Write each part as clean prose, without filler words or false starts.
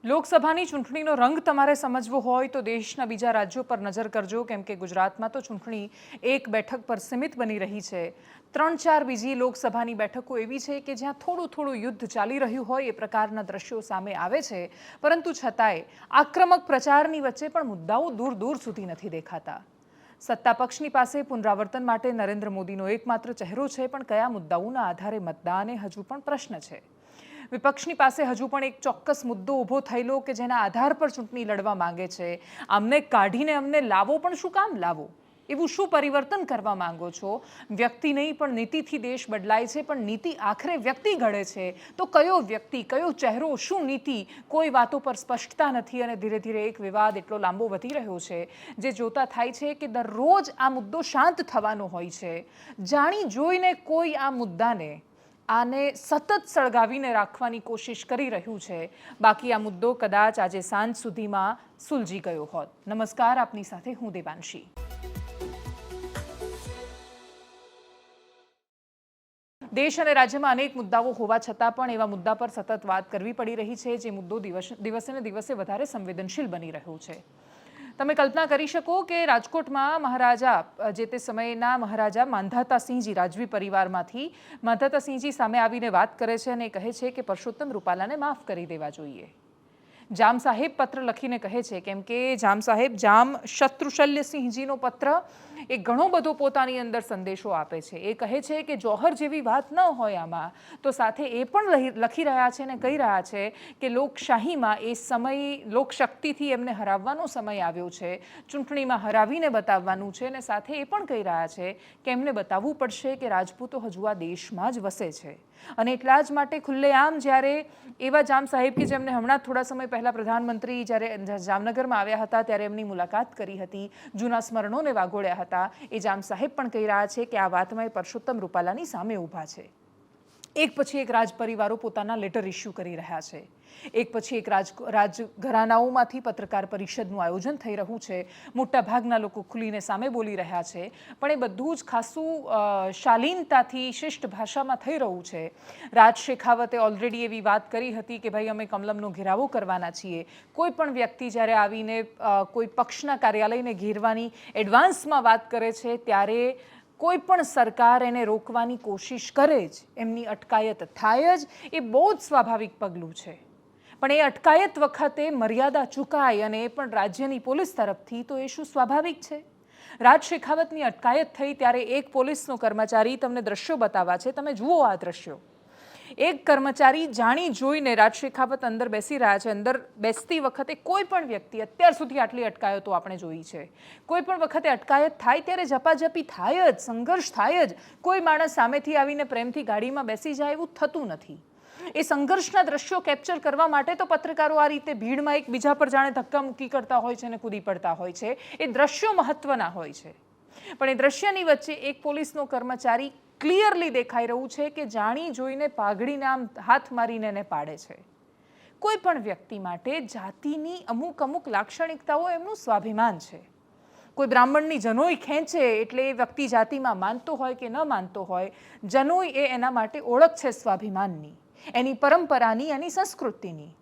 લોકસભાની ચૂંટણીનો રંગ તમારે સમજવો હોય તો દેશના બીજા રાજ્યો પર નજર કરજો, કેમ કે ગુજરાતમાં તો ચૂંટણી એક બેઠક પર સીમિત બની રહી છે। 3-4 બીજી લોકસભાની બેઠકો એવી છે કે જ્યાં થોડું થોડું યુદ્ધ ચાલી રહ્યું હોય એ પ્રકારના દ્રશ્યો સામે આવે છે, પરંતુ છતાંય આક્રમક પ્રચારની વચ્ચે પણ મુદ્દાઓ દૂર દૂર સુધી નથી દેખાતા। સત્તા પક્ષની પાસે પુનરાવર્તન માટે નરેન્દ્ર મોદીનો એકમાત્ર ચહેરો છે, પણ કયા મુદ્દાઓના આધારે મતદાન એ હજુ પણ પ્રશ્ન છે। વિપક્ષની પાસે હજુ પણ એક ચોક્કસ મુદ્દો ઊભો થયેલો કે જેના આધાર પર ચૂંટણી લડવા માંગે છે। આમને કાઢીને અમને લાવો, પણ શું કામ લાવો? એવું શું પરિવર્તન કરવા માંગો છો? વ્યક્તિ નહીં પણ નીતિથી દેશ બદલાય છે, પણ નીતિ આખરે વ્યક્તિ ઘડે છે। તો કયો વ્યક્તિ, કયો ચહેરો, શું નીતિ, કોઈ વાતો પર સ્પષ્ટતા નથી અને ધીરે ધીરે એક વિવાદ એટલો લાંબો વધી રહ્યો છે જે જોતા થાય છે કે દરરોજ આ મુદ્દો શાંત થવાનો હોય છે। જાણી જોઈને કોઈ આ મુદ્દાને આને સતત સળગાવીને રાખવાની કોશિશ કરી રહ્યું છે। બાકી આ મુદ્દો કદાચ આજે સાંજ સુધીમાં સુલજી ગયો હોત। નમસ્કાર, આપની સાથે હું દેવાંશી। દેશ અને રાજ્યમાં અનેક મુદ્દાઓ હોવા છતાં પણ એવા મુદ્દા પર સતત વાત કરવી પડી રહી છે જે મુદ્દો દિવસે ને દિવસે વધારે સંવેદનશીલ બની રહ્યો છે। તમે કલ્પના કરી શકો કે રાજકોટમાં મહારાજા, જે તે સમયના મહારાજા માંધાતાસિંહજી રાજવી પરિવારમાંથી માંધાતાસિંહજી સામે આવીને વાત કરે છે અને કહે છે કે પરસોત્તમ રૂપાલાને માફ કરી દેવા જોઈએ। જામ સાહેબ પત્ર લખીને કહે છે, કેમ કે જામ સાહેબ જામ શત્રુશલ્યસિંહજીનો પત્ર એ ઘણો બધો પોતાની અંદર સંદેશો આપે છે। એ કહે છે કે જોહર જેવી વાત ન હોય આમાં, તો સાથે એ પણ લખી રહ્યા છે અને કહી રહ્યા છે કે લોકશાહીમાં એ સમય, લોકશક્તિથી એમને હરાવવાનો સમય આવ્યો છે, ચૂંટણીમાં હરાવીને બતાવવાનું છે અને સાથે એ પણ કહી રહ્યા છે કે એમને બતાવવું પડશે કે રાજપૂતો હજુ આ દેશમાં જ વસે છે। અને એટલા જ માટે ખુલ્લેઆમ જ્યારે એવા જામ સાહેબ કે જેમને હમણાં થોડા સમય પહેલાં પ્રધાનમંત્રી જ્યારે જામનગરમાં આવ્યા હતા ત્યારે એમની મુલાકાત કરી હતી, જૂના સ્મરણોને વાગોળ્યા હતા, એ જામ સાહેબ પણ કહી રહ્યા છે કે આ વાતમાં એ પરસોત્તમ રૂપાલાની સામે ઊભા છે। એક પછી એક રાજપરિવારો પોતાના લેટર ઇસ્યુ કરી રહ્યા છે। એક પછી એક રાજઘરાનાઓમાંથી પત્રકાર પરિષદનું આયોજન થઈ રહ્યું છે। મોટાભાગના લોકો ખુલીને સામે બોલી રહ્યા છે, પણ એ બધું જ ખાસું શાલીનતાથી, શિષ્ટ ભાષામાં થઈ રહ્યું છે। રાજ શેખાવતે ઓલરેડી એવી વાત કરી હતી કે ભાઈ અમે કમલમનો ઘેરાવો કરવાના છીએ। કોઈ પણ વ્યક્તિ જ્યારે આવીને કોઈ પક્ષના કાર્યાલયને ઘેરવાની એડવાન્સમાં વાત કરે છે ત્યારે કોઈ પણ સરકાર એને રોકવાની કોશિશ કરે જ, એમની અટકાયત થાય જ, એ બહુ જ સ્વાભાવિક પગલું છે। પણ એ અટકાયત વખતે મર્યાદા ચૂકાય અને એ પણ રાજ્યની પોલીસ તરફથી, તો એ શું સ્વાભાવિક છે? રાજ શેખાવતની અટકાયત થઈ ત્યારે એક પોલીસનો કર્મચારી, તમને દ્રશ્યો બતાવવા છે, તમે જુઓ આ દ્રશ્યો। એક કર્મચારી જાણી જોઈને, રાજ શેખાવત અંદર બેસી રહ્યા છે, અંદર બેસતી વખતે કોઈ પણ વ્યક્તિ, અત્યાર સુધી આટલી અટકાયતો આપણે જોઈ છે, કોઈ પણ વખતે અટકાયત થાય ત્યારે ઝપાઝપી થાય જ, સંઘર્ષ થાય જ। કોઈ માણસ સામેથી આવીને પ્રેમથી ગાડીમાં બેસી જાય એવું થતું નથી। એ સંઘર્ષના દ્રશ્યો કેપ્ચર કરવા માટે તો પત્રકારો આ રીતે ભીડમાં એકબીજા પર જાણે ધક્કામુક્કી કરતા હોય છે અને કૂદી પડતા હોય છે। એ દ્રશ્યો મહત્વના હોય છે, પણ એ દ્રશ્યની વચ્ચે એક પોલીસનો કર્મચારી ક્લિયરલી દેખાઈ રહ્યું છે કે જાણી જોઈને પાઘડીને આમ હાથ મારીને એને પાડે છે। કોઈ પણ વ્યક્તિ માટે જાતિની અમુક લાક્ષણિકતાઓ એમનું સ્વાભિમાન છે। કોઈ બ્રાહ્મણની જનોઈ ખેંચે એટલે એ વ્યક્તિ જાતિમાં માનતો હોય કે ન માનતો હોય, જનોઈ એ એના માટે ઓળખ છે સ્વાભિમાનની, એની પરંપરાની, એની સંસ્કૃતિની।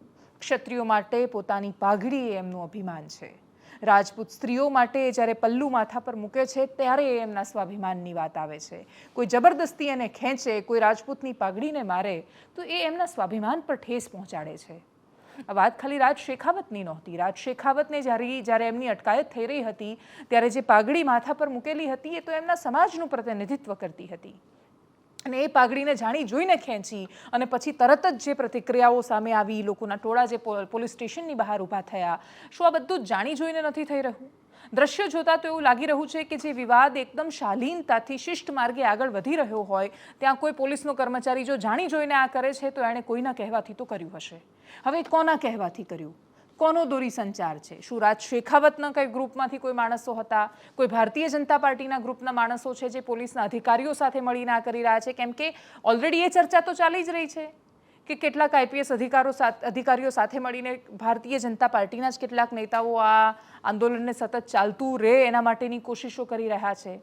ક્ષત્રિયો માટે પોતાની પાઘડી એ એમનું અભિમાન છે। રાજપૂત સ્ત્રીઓ માટે જ્યારે પલ્લુ માથા પર મૂકે છે ત્યારે એ એમના સ્વાભિમાનની વાત આવે છે। કોઈ જબરદસ્તી એને ખેંચે, કોઈ રાજપૂતની પાઘડીને મારે તો એ એમના સ્વાભિમાન પર ઠેસ પહોંચાડે છે। આ વાત ખાલી રાજ શેખાવતની નહોતી। રાજ શેખાવતને જ્યારે એમની અટકાયત થઈ રહી હતી ત્યારે જે પાઘડી માથા પર મૂકેલી હતી એ તો એમના સમાજનું પ્રતિનિધિત્વ કરતી હતી, અને એ પાઘડીને જાણી જોઈને ખેંચી અને પછી તરત જ જે પ્રતિક્રિયાઓ સામે આવી, લોકોના ટોળા જે પોલીસ સ્ટેશનની બહાર ઊભા થયા, શું આ બધું જ જાણી જોઈને નથી થઈ રહ્યું? દ્રશ્યો જોતા તો એવું લાગી રહ્યું છે કે જે વિવાદ એકદમ શાલીનતાથી, શિષ્ટ માર્ગે આગળ વધી રહ્યો હોય, ત્યાં કોઈ પોલીસનો કર્મચારી જો જાણી જોઈને આ કરે છે તો એણે કોઈના કહેવાથી તો કર્યું હશે। હવે કોના કહેવાથી કર્યું? કોનો દોરી સંચાર છે? શું રાજ શેખાવતના કંઈ ગ્રુપમાંથી કોઈ માણસો હતા? કોઈ ભારતીય જનતા પાર્ટીના ગ્રુપના માણસો છે જે પોલીસના અધિકારીઓ સાથે મળીને આ કરી રહ્યા છે? કેમ કે ઓલરેડી એ ચર્ચા તો ચાલી જ રહી છે કે કેટલાક આઈપીએસ અધિકારીઓ સાથે મળીને ભારતીય જનતા પાર્ટીના જ કેટલાક નેતાઓ આ આંદોલનને સતત ચાલતું રહે એના માટેની કોશિશો કરી રહ્યા છે।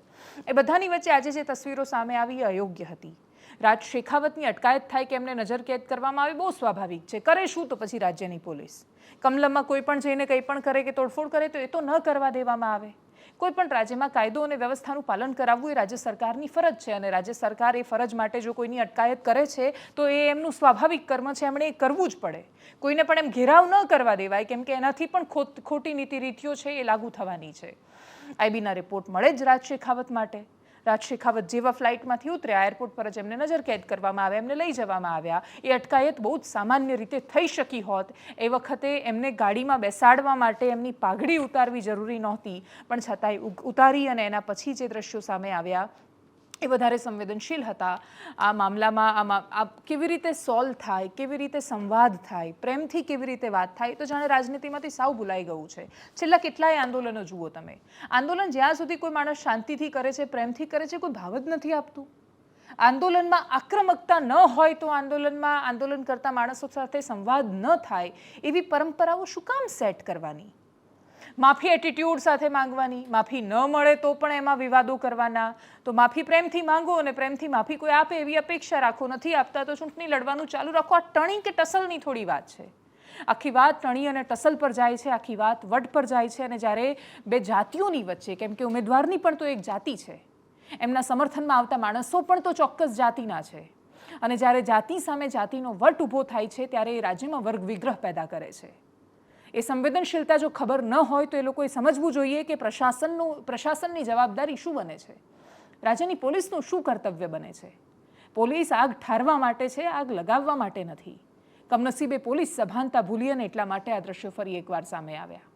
એ બધાની વચ્ચે આજે જે તસવીરો સામે આવી એ અયોગ્ય હતી। રાજ શેખાવતની અટકાયત થાય કે એમને નજરકેદ કરવામાં આવે બહુ સ્વાભાવિક છે. કરે શું તો પછી રાજ્યની પોલીસ કમલમમાં કોઈ પણ જઈને કંઈ પણ કરે કે તોડફોડ કરે તો એ તો ન કરવા દેવામાં આવે. કોઈ પણ રાજ્યમાં કાયદો અને વ્યવસ્થાનું પાલન કરાવવું એ રાજ્ય સરકારની ફરજ છે અને રાજ્ય સરકાર એ ફરજ માટે જો કોઈની અટકાયત કરે છે તો એ એમનું સ્વાભાવિક કર્મ છે, એમણે એ કરવું જ પડે. કોઈને પણ એમ ઘેરાવ ન કરવા દેવાય, કેમ કે એનાથી પણ ખોટી નીતિ રીતિઓ છે એ લાગુ થવાની છે. આઈબીના રિપોર્ટ મળે જ રાજ શેખાવત માટે. રાજ શેખાવત જેવા ફ્લાઇટમાંથી ઉતર્યા, એરપોર્ટ પર જ એમને નજરકેદ કરવામાં આવ્યા, એમને લઈ જવામાં આવ્યા. એ અટકાયત બહુ જ સામાન્ય રીતે થઈ શકી હોત. એ વખતે એમને ગાડીમાં બેસાડવા માટે એમની પાઘડી ઉતારવી જરૂરી નહોતી, પણ છતાંય ઉતારી અને એના પછી જે દ્રશ્યો સામે આવ્યા એ વધારે સંવેદનશીલ હતા. આ મામલામાં આ કેવી રીતે સોલ્વ થાય, કેવી રીતે સંવાદ થાય, પ્રેમથી કેવી રીતે વાત થાય, તો જાણે રાજનીતિમાંથી સાવ ભૂલાઈ ગયું છે. છેલ્લા કેટલાય આંદોલનો જુઓ તમે. આંદોલન જ્યાં સુધી કોઈ માણસ શાંતિથી કરે છે, પ્રેમથી કરે છે, કોઈ ભાવ જ નથી આપતું. આંદોલનમાં આક્રમકતા ન હોય તો આંદોલન કરતા માણસો સાથે સંવાદ ન થાય એવી પરંપરાઓ શું કામ સેટ કરવાની? માફી એટીટ્યુડ સાથે માંગવાની, માફી ન મળે તો પણ એમાં વિવાદો કરવાના. તો માફી પ્રેમથી માંગો અને પ્રેમથી માફી કોઈ આપે એવી અપેક્ષા રાખો. નથી આપતા તો ચૂંટણી લડવાનું ચાલુ રાખો. આ ટણી કે ટસલની થોડી વાત છે. આખી વાત ટણી અને ટસલ પર જાય છે, આખી વાત વટ પર જાય છે. અને જ્યારે બે જાતિઓની વચ્ચે, કેમ કે ઉમેદવારની પણ તો એક જાતિ છે, એમના સમર્થનમાં આવતા માણસો પણ તો ચોક્કસ જાતિના છે, અને જ્યારે જાતિ સામે જાતિનો વટ ઊભો થાય છે ત્યારે એ રાજ્યમાં વર્ગ વિગ્રહ પેદા કરે છે. એ સંવેદનશીલતા જો ખબર ન હોય તો એ લોકોએ સમજવું જોઈએ કે પ્રશાસનની જવાબદારી શું બને છે, રાજ્યની પોલીસનું શું કર્તવ્ય બને છે. પોલીસ આગ ઠારવા માટે છે, આગ લગાવવા માટે નથી. કમનસીબે પોલીસ સભાનતા ભૂલી અને એટલા માટે આ દ્રશ્યો ફરી એકવાર સામે આવ્યા.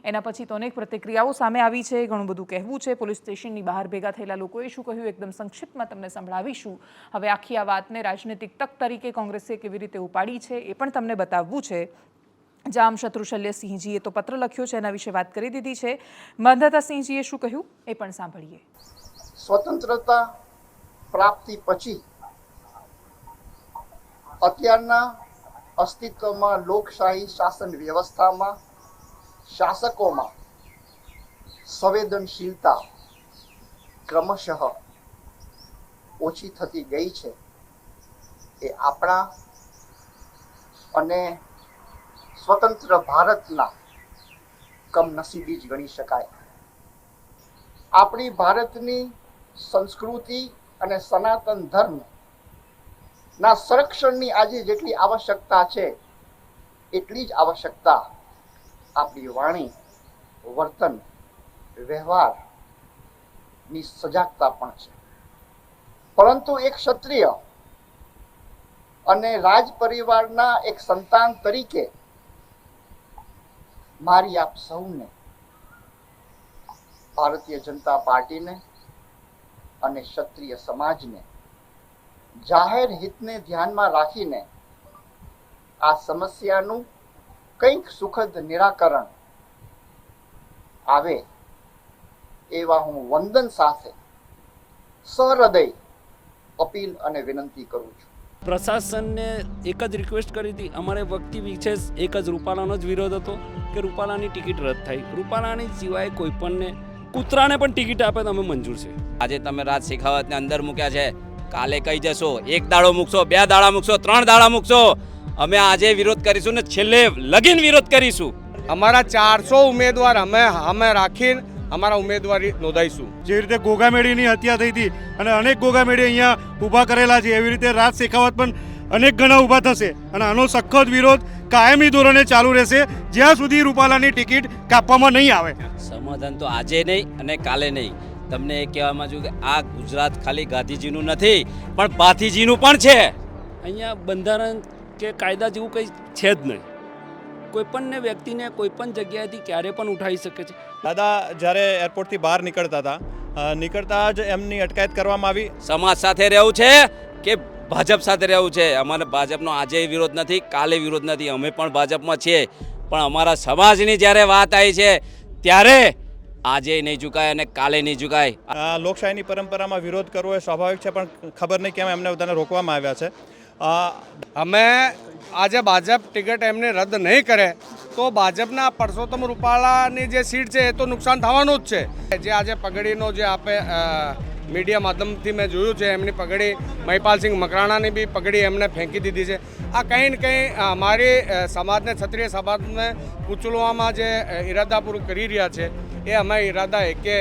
એના પછી તો અનેક પ્રતિક્રિયાઓ સામે આવી છે, ઘણું બધું કહેવું છે. પોલીસ સ્ટેશનની બહાર ભેગા થયેલા લોકોએ શું કહ્યું એકદમ સંક્ષિપ્તમાં તમને સંભળાવીશું. હવે આખી આ વાતને રાજનીતિક તક તરીકે કોંગ્રેસે કેવી રીતે ઉપાડી છે એ પણ તમને બતાવવું છે. જામ શત્રુશલ્યસિંહજીએ તો પત્ર લખ્યો છે, એના વિશે વાત કરી દીધી છે. માંધાતાસિંહજીએ શું કહ્યું એ પણ સાંભળીએ. સ્વતંત્રતા પ્રાપ્તિ પછી અત્યારના અસ્તિત્વમાં લોકશાહી શાસન વ્યવસ્થામાં શાસકોમાં સંવેદનશીલતા ક્રમશઃ ઓછી થતી ગઈ છે. એ આપણા અને સ્વતંત્ર ભારતના કમનસીબી જ ગણી શકાય. આપણી ભારતની સંસ્કૃતિ અને સનાતન ધર્મ ના સંરક્ષણની આજે જેટલી આવશ્યકતા છે એટલી જ આવશ્યકતા આપણી વાણી, વર્તન, વ્યવહારની સજાગતા પણ છે. પરંતુ એક ક્ષત્રિય અને રાજ પરિવારના એક સંતાન તરીકે મારી આપ સૌને, ભારતીય જનતા પાર્ટીને અને ક્ષત્રિય સમાજને જાહેર હિતને ધ્યાનમાં રાખીને આ સમસ્યાનું કંઈક સુખદ નિરાકરણ આવે એવા હું વંદન સાથે સહૃદય અપીલ અને વિનંતી કરું છું. પ્રશાસનને એક જ રિક્વેસ્ટ કરી હતી. અમારે વખતી વિશેષ એક જ રૂપાલાનો જ વિરોધ હતો કે રૂપાલાની ટિકિટ રદ થાય. રૂપાલાની સિવાય કોઈ પણને, કૂતરાને પણ ટિકિટ આપે તો અમે મંજૂર છે. આજે તમે રાજ શેખાવતને અંદર મૂક્યા છે, કાલે કહી જશો 1 દાડો મૂકશો, 2 દાડા મૂકશો, 3 દાડા મૂકશો. અમે આજે વિરોધ કરીશું ને છેલ્લે લગીન વિરોધ કરીશું. અમારા 400 ઉમેદવાર અમે રાખીને અમારા ઉમેદવારી નોંધાઈશું. જે રીતે ગોગામેડીની હત્યા થઈ હતી અને અનેક ગોગામેડી અહીંયા ઊભા કરેલા છે, એવી રીતે રાજ શેખાવત પણ અનેક ગણા ઊભા થશે અને આનો સખત વિરોધ કાયમી ધોરણે ચાલુ રહેશે જ્યાં સુધી રૂપાલાની ટિકિટ કાપવામાં નહીં આવે. સમાધાન તો આજે નહીં અને કાલે નહીં. તમને એ કહેવા માંગુ કે આ ગુજરાત ખાલી ગાંધીજીનું નથી પણ ભાથીજીનું પણ છે. અહીંયા બંધારણ કે કાયદા જેવું કંઈ છે જ નહીં. કોઈપણને વ્યક્તિને કોઈપણ જગ્યાએથી ક્યારે પણ ઉઠાવી શકે છે. દાદા જ્યારે એરપોર્ટથી બહાર નીકળતા જ એમની અટકાયત કરવામાં આવી. સમાજ સાથે રહેવું છે કે ભાજપ સાથે રહેવું છે? અમારે ભાજપનો આજે વિરોધ નથી, કાલે વિરોધ નથી. અમે પણ ભાજપમાં છીએ, પણ અમારા સમાજની જ્યારે વાત આવી છે ત્યારે આજે નહીં ઝુકાય અને કાલે નહીં ઝુકાય. લોકશાહીની પરંપરામાં વિરોધ કરવો એ સ્વાભાવિક છે, પણ ખબર નહીં કેમ એમને બધાને રોકવામાં આવ્યા છે. અમે આજે ભાજપ ટિકિટ એમને રદ નહીં કરે તો ભાજપના પરસોત્તમ રૂપાલાની જે સીટ છે એ તો નુકસાન થવાનું જ છે. જે આજે પગડીનો જે આપે મીડિયા માધ્યમથી મેં જોયું છે એમની પગડી મહિપાલસિંહ મકરાણાની બી પગડી એમને ફેંકી દીધી છે. આ કંઈ ને કંઈ અમારી સમાજને ક્ષત્રિય સમાજને કૂચલવામાં જે ઈરાદાપૂર્વક કરી રહ્યા છે એ અમે ઈરાદા એકે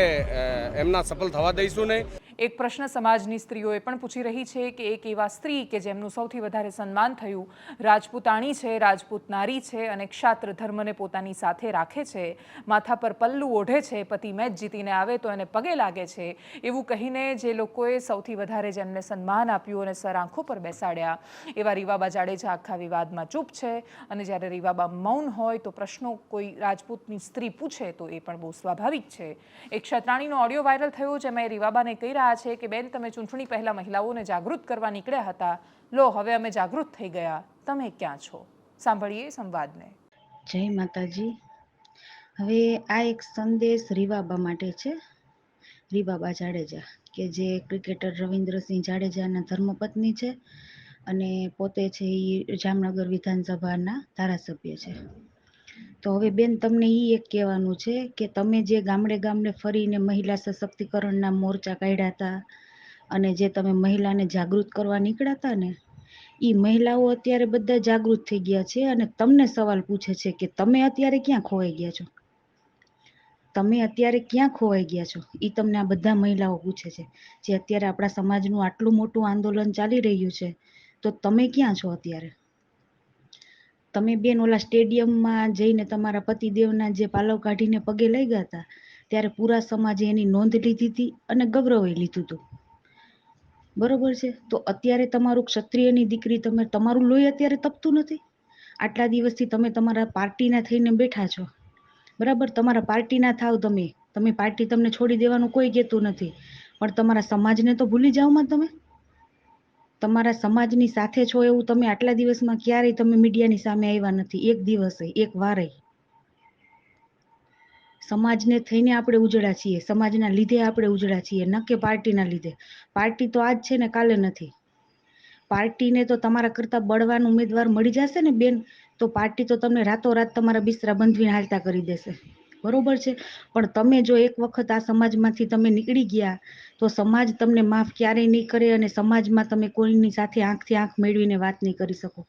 એમના સફળ થવા દઈશું નહીં. એક પ્રશ્ન સમાજની સ્ત્રીઓએ પણ પૂછી રહી છે કે એક એવા સ્ત્રી કે જેમનું સૌથી વધારે સન્માન થયું, રાજપૂતાણી છે, રાજપૂત નારી છે અને ક્ષાત્ર ધર્મને પોતાની સાથે રાખે છે, માથા પર પલ્લું ઓઢે છે, પતિ મેચ જીતીને આવે તો એને પગે લાગે છે, એવું કહીને જે લોકોએ સૌથી વધારે જેમને સન્માન આપ્યું અને સર આંખો પર બેસાડ્યા એવા રીવાબા જાડેજા આખા વિવાદમાં ચૂપ છે. અને જ્યારે રીવાબા મૌન હોય તો પ્રશ્નો કોઈ રાજપૂતની સ્ત્રી પૂછે તો એ પણ બહુ સ્વાભાવિક છે. એક ક્ષત્રાણીનો ઓડિયો વાયરલ થયો જેમાં એ રીવાબાને કહી રહ્યા છે કે બેન, તમે ચૂંટણી પહેલા મહિલાઓને જાગૃત કરવા નીકળ્યા હતા, લો હવે અમે જાગૃત થઈ ગયા, તમે ક્યાં છો? સાંભળીએ સંવાદને. જય માતાજી. હવે આ એક સંદેશ રીવાબા માટે છે. રીવાબા જાડેજા કે જે ક્રિકેટર રવિન્દ્રસિંહ જાડેજાના ધર્મપત્ની છે અને પોતે છે એ જામનગર વિધાનસભાના ધારાસભ્ય છે. તો હવે બેન, તમને એ એક કહેવાનું છે કે તમે જે ગામડે ગામડે ફરીને મહિલા સશક્તિકરણના મોરચા કાઢ્યા હતા અને જે તમે મહિલાને જાગૃત કરવા નીકળ્યા હતા ને, એ મહિલાઓ અત્યારે બધા જાગૃત થઈ ગયા છે અને તમને સવાલ પૂછે છે કે તમે અત્યારે ક્યાં ખોવાઈ ગયા છો? તમે અત્યારે ક્યાં ખોવાઈ ગયા છો? એ તમને આ બધા મહિલાઓ પૂછે છે. જે અત્યારે આપણા સમાજનું આટલું મોટું આંદોલન ચાલી રહ્યું છે, તો તમે ક્યાં છો અત્યારે? તમે બેન ઓલા સ્ટેડિયમમાં જઈને તમારા પતિદેવના જે પાલવ કાઢીને પગે લઈ ગયા હતા ત્યારે પૂરા સમાજે એની નોંધ લીધી હતી અને ગૌરવે લીધું હતું, બરોબર છે? તો અત્યારે તમારું ક્ષત્રિયની દીકરી, તમે તમારું લોહી અત્યારે તપતું નથી? આટલા દિવસથી તમે તમારા પાર્ટીના થઈને બેઠા છો, બરાબર? તમારા પાર્ટીના થાવ તમે પાર્ટી તમને છોડી દેવાનું કોઈ કહેતું નથી, પણ તમારા સમાજને તો ભૂલી જાઓમાં. તમે તમારા સમાજની સાથે છો એવું તમે આટલા દિવસમાં ક્યારેય તમે મીડિયાની સામે આવ્યા નથી, એક દિવસે, એક વારે. સમાજને થઈને આપણે ઉજળા છીએ, સમાજના લીધે આપણે ઉજળા છીએ, ન કે પાર્ટીના લીધે. પાર્ટી તો આજ છે ને કાલે નથી. પાર્ટીને તો તમારા કરતાં બળવાન ઉમેદવાર મળી જશે ને બેન, તો પાર્ટી તો તમને રાતોરાત તમારા બિસ્તરા બંધવીને હાલતા કરી દેશે, બરોબર છે? પણ તમે જો એક વખત આ સમાજમાંથી તમે નીકળી ગયા તો સમાજ તમને માફ ક્યારેય નહીં કરે અને સમાજમાં તમે કોઈની સાથે આંખથી આંખ મેળવીને વાત નહીં કરી શકો.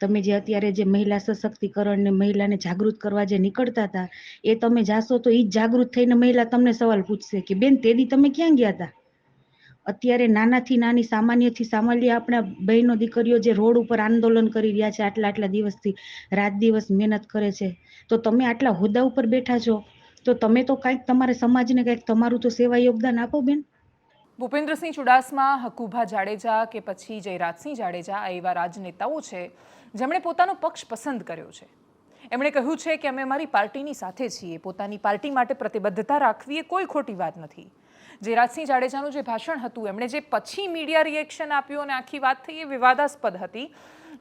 તમે જે અત્યારે જે મહિલા સશક્તિકરણ ને મહિલાને જાગૃત કરવા જે નીકળતા હતા, એ તમે જાશો તો એ જ જાગૃત થઈને મહિલા તમને સવાલ પૂછશે કે બેન, તેદી તમે ક્યાં ગયા હતા? અત્યારે નાનાથી નાની, સામાન્યથી સામાન્ય આપણા બહેનો દીકરીઓ જે રોડ ઉપર આંદોલન કરી રહ્યા છે આટલા દિવસથી, રાત દિવસ મહેનત કરે છે, તો તમે આટલા હોદ્દા ઉપર બેઠા છો, તો તમે તો કાંઈક તમારા સમાજને કાંઈક તમારું તો સેવા યોગદાન આપો બેન. ભૂપેન્દ્રસિંહ ચુડાસમા, હકુભા જાડેજા કે પછી જયરાજસિંહ જાડેજા આ એવા રાજનેતાઓ છે જેમણે પોતાનો પક્ષ પસંદ કર્યો છે. એમણે કહ્યું છે કે અમે અમારી પાર્ટીની સાથે છીએ, પોતાની પાર્ટી માટે પ્રતિબદ્ધતા રાખવી એ કોઈ ખોટી વાત નથી. જયરાજસિંહ જાડેજાનું જે ભાષણ હતું, એમણે જે પછી મીડિયા રિએક્શન આપ્યું અને આખી વાત થઈ, એ વિવાદાસ્પદ હતી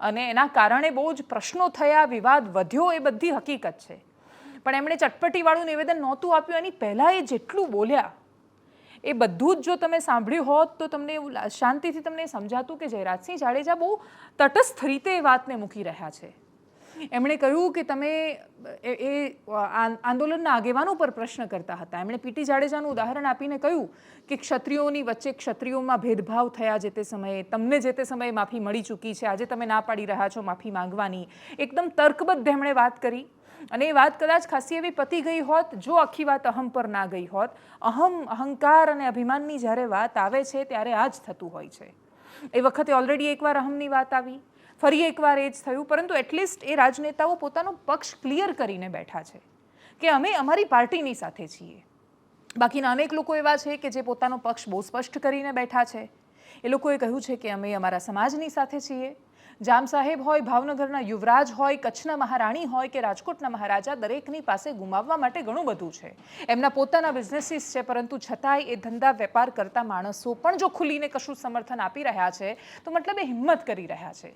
અને એના કારણે બહુ જ પ્રશ્નો થયા, વિવાદ વધ્યો, એ બધી હકીકત છે. પણ એમણે ચટપટીવાળું નિવેદન નહોતું આપ્યું. એની પહેલાં એ જેટલું બોલ્યા એ બધું જ જો તમે સાંભળ્યું હોત તો તમને એવું શાંતિથી તમને સમજાતું કે જયરાજસિંહ જાડેજા બહુ તટસ્થ રીતે એ વાતને મૂકી રહ્યા છે. એમણે કહ્યું કે તમે એ આંદોલનના આગેવાનો પર પ્રશ્ન કરતા હતા. એમણે પીટી જાડેજાનું ઉદાહરણ આપીને કહ્યું કે ક્ષત્રિયોની વચ્ચે ક્ષત્રિયોમાં ભેદભાવ થયા જે તે સમયે, તમને જે તે સમયે માફી મળી ચૂકી છે, આજે તમે ના પાડી રહ્યા છો માફી માંગવાની. એકદમ તર્કબદ્ધ એમણે વાત કરી અને એ વાત કદાચ ખાસી એવી પતી ગઈ હોત જો આખી વાત અહમ પર ના ગઈ હોત. અહંકાર અને અભિમાનની જ્યારે વાત આવે છે ત્યારે આ જ થતું હોય છે. એ વખતે ઓલરેડી એકવાર અહમની વાત આવી, ફરી એકવાર એ જ થયું, પરંતુ એટલીસ્ટ એ રાજનેતાઓ પોતાનો પક્ષ ક્લિયર કરીને બેઠા છે કે અમે અમારી પાર્ટીની સાથે છીએ. બાકીના અનેક લોકો એવા છે કે જે પોતાનો પક્ષ બહુ સ્પષ્ટ કરીને બેઠા છે. એ લોકોએ કહ્યું છે કે અમે અમારા સમાજની સાથે છીએ. જામ સાહેબ હોય, ભાવનગરના યુવરાજ હોય, કચ્છના મહારાણી હોય કે રાજકોટના મહારાજા, દરેકની પાસે ગુમાવવા માટે ઘણું બધું છે. એમના પોતાના બિઝનેસીસ છે, પરંતુ છતાંય એ ધંધા વેપાર કરતા માણસો પણ જો ખુલીને કશું સમર્થન આપી રહ્યા છે તો મતલબ એ હિંમત કરી રહ્યા છે.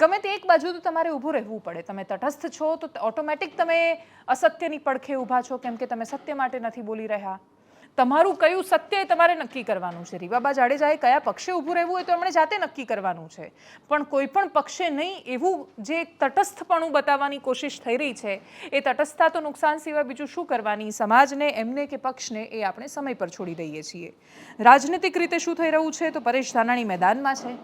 ગમે તે એક બાજુ તો તમારે ઊભું રહેવું પડે. તમે તટસ્થ છો તો ઓટોમેટિક તમે અસત્યની પડખે ઊભા છો, કેમ કે તમે સત્ય માટે નથી બોલી રહ્યા. તમારું કયું સત્ય એ તમારે નક્કી કરવાનું છે. રીવાબા જાડેજાએ કયા પક્ષે ઊભું રહેવું હોય તો એમણે જાતે નક્કી કરવાનું છે, પણ કોઈ પણ પક્ષે નહીં એવું જે તટસ્થપણું બતાવવાની કોશિશ થઈ રહી છે એ તટસ્થતા તો નુકસાન સિવાય બીજું શું કરવાની. સમાજને, એમને કે પક્ષને એ આપણે સમય પર છોડી દઈએ છીએ. રાજનીતિક રીતે શું થઈ રહ્યું છે તો પરેશ ધાનાણી મેદાનમાં છે,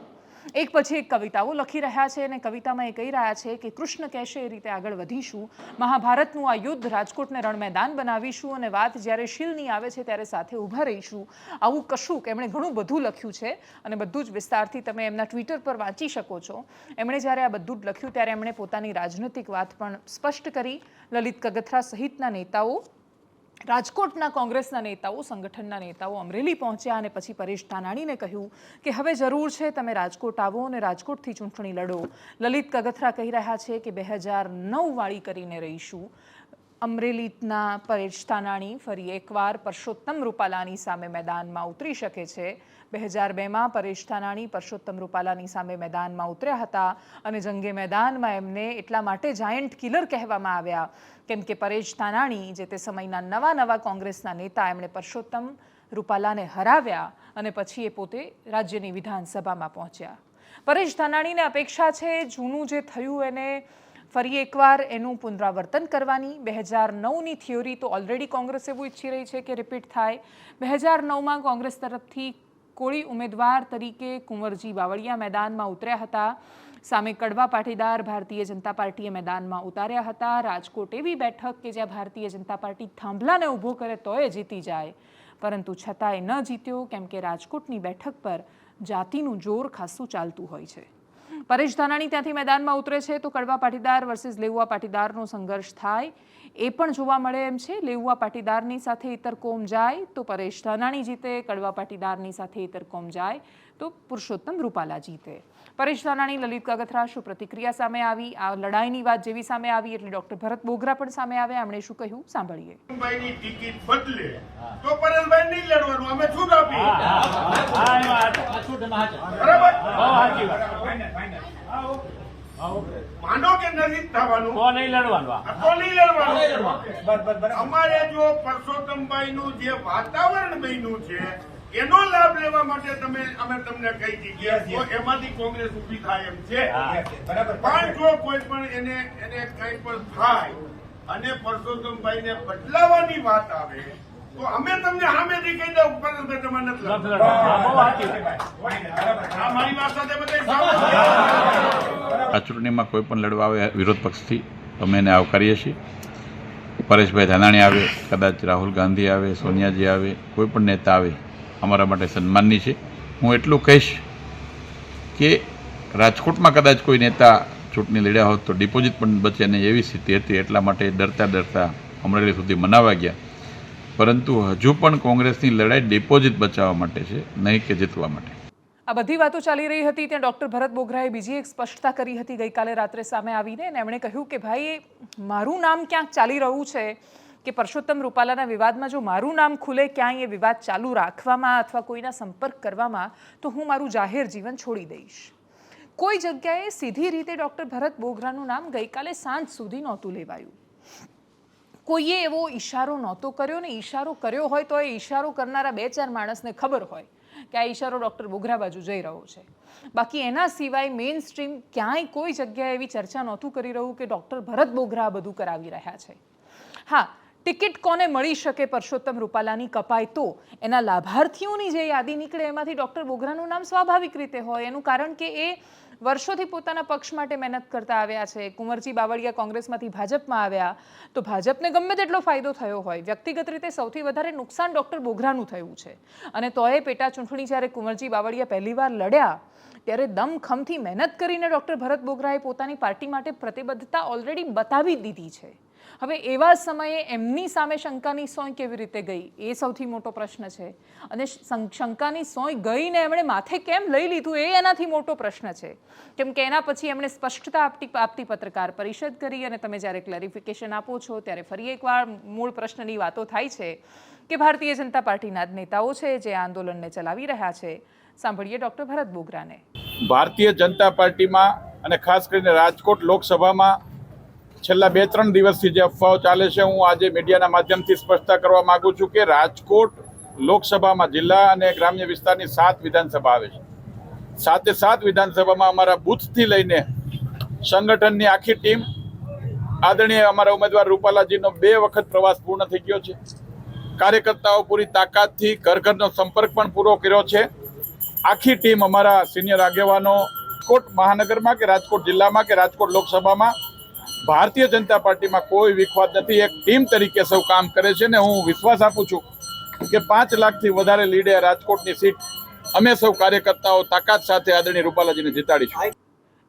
એક પછી એક કવિતાઓ લખી રહ્યા છે અને કવિતામાં એ કહી રહ્યા છે કે કૃષ્ણ કહેશે એ રીતે આગળ વધીશું, મહાભારતનું આ યુદ્ધ રાજકોટને રણ મેદાન બનાવીશું અને વાત જ્યારે શીલની આવે છે ત્યારે સાથે ઊભા રહીશું. આવું કશુંક એમણે ઘણું બધું લખ્યું છે અને બધું જ વિસ્તારથી તમે એમના ટ્વિટર પર વાંચી શકો છો. એમણે જ્યારે આ બધું જ લખ્યું ત્યારે એમણે પોતાની રાજનૈતિક વાત પણ સ્પષ્ટ કરી. લલિત કગથરા સહિતના નેતાઓ, રાજકોટના કોંગ્રેસના નેતાઓ, સંગઠનના નેતાઓ અમરેલી પહોંચ્યા અને પછી પરેશ ધાનાણીને કહ્યું કે હવે જરૂર છે તમે રાજકોટ આવો અને રાજકોટથી ચૂંટણી લડો. લલિત કગથરા કહી રહ્યા છે કે 2009 વાળી કરીને રહીશું. અમરેલીના પરેશ ધાનાણી ફરી એકવાર પરસોત્તમ રૂપાલાની સામે મેદાનમાં ઉતરી શકે છે. 2002માં પરેશ ધાનાણી પરસોત્તમ રૂપાલાની સામે મેદાનમાં ઉતર્યા હતા અને જંગે મેદાનમાં એમને એટલા માટે જાયન્ટ કિલર કહેવામાં આવ્યા કેમ કે પરેશ ધાનાણી જે તે સમયના નવા કોંગ્રેસના નેતા, એમણે પરસોત્તમ રૂપાલાને હરાવ્યા અને પછી એ પોતે રાજ્યની વિધાનસભામાં પહોંચ્યા. પરેશ ધાનાણીને અપેક્ષા છે જૂનું જે થયું એને ફરી એકવાર એનું પુનરાવર્તન કરવાની. 2009ની થિયોરી તો ઓલરેડી કોંગ્રેસ એવું ઈચ્છી રહી છે કે રિપીટ થાય. 2009માં કોંગ્રેસ તરફથી કોળી ઉમેદવાર તરીકે કુંવરજી બાવળિયા મેદાનમાં ઉતર્યા હતા. સામે કડવા પાટીદાર ભારતીય જનતા પાર્ટીએ મેદાનમાં ઉતાર્યા હતા. રાજકોટ એવી બેઠક કે જ્યાં ભારતીય જનતા પાર્ટી થાંભલાને ઊભો કરે તોય જીતી જાય, પરંતુ છતાંય ન જીત્યો કેમ કે રાજકોટની બેઠક પર જાતિનું જોર ખાસું ચાલતું હોય છે. પરેશ ધાનાણી ત્યાંથી મેદાનમાં ઉતરે છે તો કડવા પાટીદાર વર્સિસ લેઉવા પાટીદારનો સંઘર્ષ થાય એ પણ જોવા મળે એમ છે. લેઉવા પાટીદારની સાથે ઇતર કોમ જાય તો પરેશ ધાનાણી જીતે, કડવા પાટીદારની સાથે ઇતર કોમ જાય તો પુરુષોત્તમ રૂપાલા જીતે. પરેશ ધાનાણી, લલિત કગથરા શું પ્રતિક્રિયા સામે આવી, આ લડાઈની વાત જેવી સામે આવી એટલે ડોક્ટર ભરત બોગરા પણ સામે આવ્યા. એમણે શું કહ્યું સાંભળીએ. ભાઈની ટિકિટ બદલે તો પરેશભાઈ નહીં લડવાનું, અમે છૂટ આપી. માનો કે નથી થવાનું તો નહીં લડવાનું. અમારે જો પરસોત્તમભાઈ નું જે વાતાવરણ બન્યું છે એનો લાભ લેવા માટે અમે તમને કહી દીધી તો એમાંથી કોંગ્રેસ ઉભી થાય એમ છે. પણ જો કોઈ પણ એને કઈ પણ થાય અને પરસોત્તમભાઈને બદલાવાની વાત આવે તો અમે તમને સામેથી કહી દઉં પરેશભાઈ તમારે નથી લડવાનું. મારી વાત સાથે બધા આ ચૂંટણીમાં કોઈ પણ લડવા આવે વિરોધ પક્ષથી અમે એને આવકારીએ છીએ. પરેશભાઈ ધાનાણી આવે, કદાચ રાહુલ ગાંધી આવે, સોનિયાજી આવે, કોઈ પણ નેતા આવે અમારા માટે સન્માનની છે. હું એટલું કહીશ કે રાજકોટમાં કદાચ કોઈ નેતા ચૂંટણી લડ્યા હોત તો ડિપોઝિટ પણ બચે નહીં એવી સ્થિતિ હતી, એટલા માટે ડરતા અમરેલી સુધી મનાવવા ગયા. પરંતુ હજુ પણ કોંગ્રેસની લડાઈ ડિપોઝિટ બચાવવા માટે છે, નહીં કે જીતવા માટે. આ બધી વાતો ચાલી રહી હતી ત્યાં ડોક્ટર ભરત બોગરાએ બીજી એક સ્પષ્ટતા કરી હતી ગઈકાલે રાત્રે સામે આવીને, અને એમણે કહ્યું કે ભાઈ મારું નામ ક્યાંક ચાલી રહ્યું છે કે પરસોત્તમ રૂપાલાના વિવાદમાં જો મારું નામ ખુલે ક્યાંય એ વિવાદ ચાલુ રાખવામાં અથવા કોઈના સંપર્ક કરવામાં તો હું મારું જાહેર જીવન છોડી દઈશ. કોઈ જગ્યાએ સીધી રીતે ડોક્ટર ભરત બોગરાનું નામ ગઈકાલે સાંજ સુધી નહોતું લેવાયું. કોઈએ એવો ઈશારો નહોતો કર્યો ને ઈશારો કર્યો હોય તો એ ઈશારો કરનારા 2-4 માણસને ખબર હોય કે આ ઈશારો ડોક્ટર બોગરા બાજુ જઈ રહ્યો છે. બાકી એના સિવાય મેઇન સ્ટ્રીમ ક્યાંય કોઈ જગ્યાએ એવી ચર્ચા નહોતું કરી રહ્યું કે ડોક્ટર ભરત બોગરા આ બધું કરાવી રહ્યા છે. હા, ટિકિટ કોને મળી શકે પરસોત્તમ રૂપાલાની કપાય તો એના લાભાર્થીઓની જે યાદી નીકળે એમાંથી ડોક્ટર બોગરાનું નામ સ્વાભાવિક રીતે હોય. એનું કારણ કે એ વર્ષોથી પોતાના પક્ષ માટે મહેનત કરતા આવ્યા છે. કુંવરજી બાવળિયા કોંગ્રેસમાંથી ભાજપમાં આવ્યા તો ભાજપને ગમે તેટલો ફાયદો થયો હોય, વ્યક્તિગત રીતે સૌથી વધારે નુકસાન ડોક્ટર બોગરાનું થયું છે. અને તોય પેટા ચૂંટણી જ્યારે કુંવરજી બાવળિયા પહેલીવાર લડ્યા ત્યારે દમખમથી મહેનત કરીને ડોક્ટર ભરત બોગરાએ પોતાની પાર્ટી માટે પ્રતિબદ્ધતા ઓલરેડી બતાવી દીધી છે. હવે એવા સમયે એમની સામે શંકાની સોય કેવી રીતે ગઈ એ સૌથી મોટો પ્રશ્ન છે. અને શંકાની સોય ગઈને એમણે માથે કેમ લઈ લીધું એ એનાથી મોટો પ્રશ્ન છે. કેમ કે એના પછી એમણે સ્પષ્ટતા આપતી પત્રકાર પરિષદ કરી અને તમે જ્યારે ક્લેરિફિકેશન આપો છો ત્યારે ફરી એકવાર મૂળ પ્રશ્નની વાતો થાય છે કે ભારતીય જનતા પાર્ટીના જ નેતાઓ છે જે આંદોલનને ચલાવી રહ્યા છે. સાંભળીએ ડોક્ટર ભરત બોગરાને. ભારતીય જનતા પાર્ટીમાં અને ખાસ કરીને રાજકોટ લોકસભામાં છેલ્લા 2-3 દિવસથી જે અફવાઓ ચાલે છે, હું આજે મીડિયાના માધ્યમથી સ્પષ્ટતા કરવા માંગુ છું કે રાજકોટ લોકસભામાં જિલ્લા અને ગ્રામ્ય વિસ્તારની 7 વિધાનસભા આવે છે. 7 વિધાનસભામાં અમારા બૂથથી લઈને સંગઠનની આખી ટીમ, આદરણીય અમારા ઉમેદવાર રૂપાલાજીનો 2 વખત પ્રવાસ પૂર્ણ થઈ ગયો છે. કાર્યકર્તાઓ પૂરી તાકાતથી ઘરનો સંપર્ક પણ પૂરો કર્યો છે. આખી ટીમ અમારા સિનિયર આગેવાનો રાજકોટ મહાનગરમાં કે રાજકોટ જિલ્લામાં કે રાજકોટ લોકસભામાં ભારતીય જનતા પાર્ટીમાં કોઈ વિખવાદ નથી. એક ટીમ તરીકે સૌ કામ કરે છે ને હું વિશ્વાસ આપું છું કે 5 લાખથી વધારે લીડે રાજકોટની સીટ અમે સૌ કાર્યકર્તાઓ તાકાત સાથે આદરણીય રૂપાલાજીને જીતાડીશું.